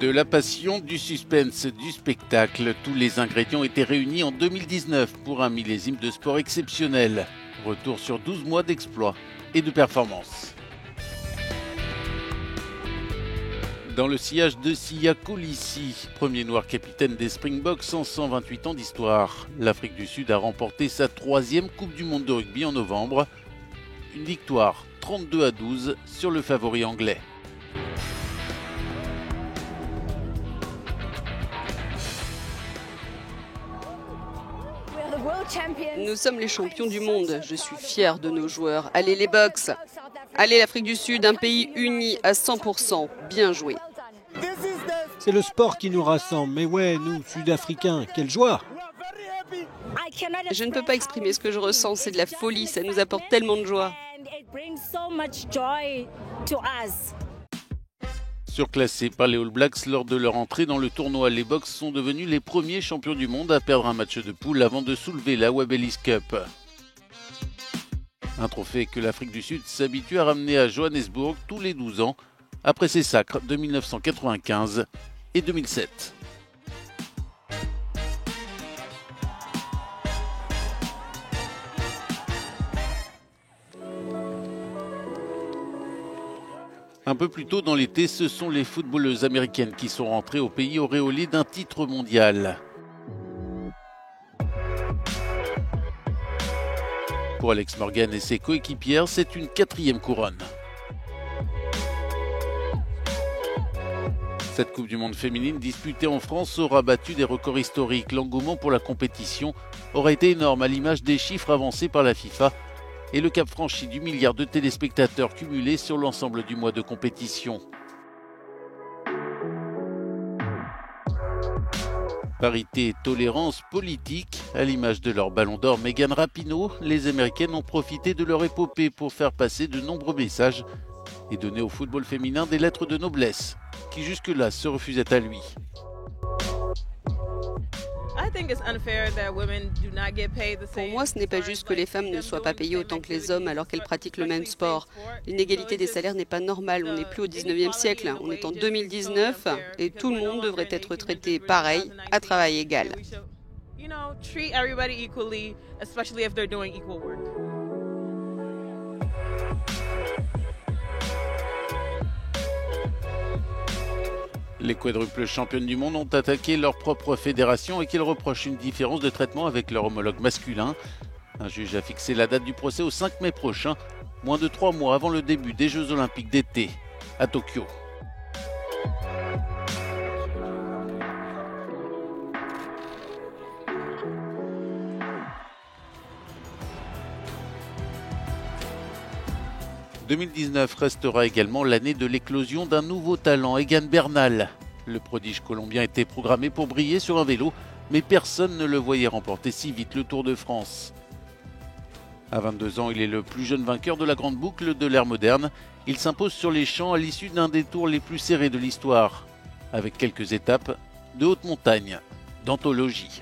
De la passion, du suspense, du spectacle, tous les ingrédients étaient réunis en 2019 pour un millésime de sport exceptionnel. Retour sur 12 mois d'exploits et de performances. Dans le sillage de Siya Kolisi, premier noir capitaine des Springboks en 128 ans d'histoire, l'Afrique du Sud a remporté sa 3e Coupe du Monde de rugby en novembre. Une victoire 32-12 sur le favori anglais. Nous sommes les champions du monde. Je suis fier de nos joueurs. Allez les Boks. Allez l'Afrique du Sud, un pays uni à 100%. Bien joué. C'est le sport qui nous rassemble. Mais ouais, nous, Sud-Africains, quelle joie! Je ne peux pas exprimer ce que je ressens. C'est de la folie. Ça nous apporte tellement de joie. Surclassés par les All Blacks lors de leur entrée dans le tournoi, les Boks sont devenus les premiers champions du monde à perdre un match de poule avant de soulever la Webb-Ellis Cup. Un trophée que l'Afrique du Sud s'habitue à ramener à Johannesburg tous les 12 ans, après ses sacres de 1995 et 2007. Un peu plus tôt dans l'été, ce sont les footballeuses américaines qui sont rentrées au pays auréolées d'un titre mondial. Pour Alex Morgan et ses coéquipières, c'est une 4e couronne. Cette Coupe du Monde féminine disputée en France aura battu des records historiques. L'engouement pour la compétition aura été énorme à l'image des chiffres avancés par la FIFA et le cap franchi du milliard de téléspectateurs cumulés sur l'ensemble du mois de compétition. Parité et tolérance politique, à l'image de leur ballon d'or Megan Rapinoe, les Américaines ont profité de leur épopée pour faire passer de nombreux messages et donner au football féminin des lettres de noblesse, qui jusque-là se refusaient à lui. Pour moi, ce n'est pas juste que les femmes ne soient pas payées autant que les hommes alors qu'elles pratiquent le même sport. L'inégalité des salaires n'est pas normale. On n'est plus au 19e siècle. On est en 2019 et tout le monde devrait être traité pareil, à travail égal. Les quadruples championnes du monde ont attaqué leur propre fédération et qu'ils reprochent une différence de traitement avec leur homologue masculin. Un juge a fixé la date du procès au 5 mai prochain, moins de 3 mois avant le début des Jeux Olympiques d'été à Tokyo. « 2019 restera également l'année de l'éclosion d'un nouveau talent, Egan Bernal. Le prodige colombien était programmé pour briller sur un vélo, mais personne ne le voyait remporter si vite le Tour de France. À 22 ans, il est le plus jeune vainqueur de la grande boucle de l'ère moderne. Il s'impose sur les champs à l'issue d'un des tours les plus serrés de l'histoire, avec quelques étapes de haute montagne, d'anthologie.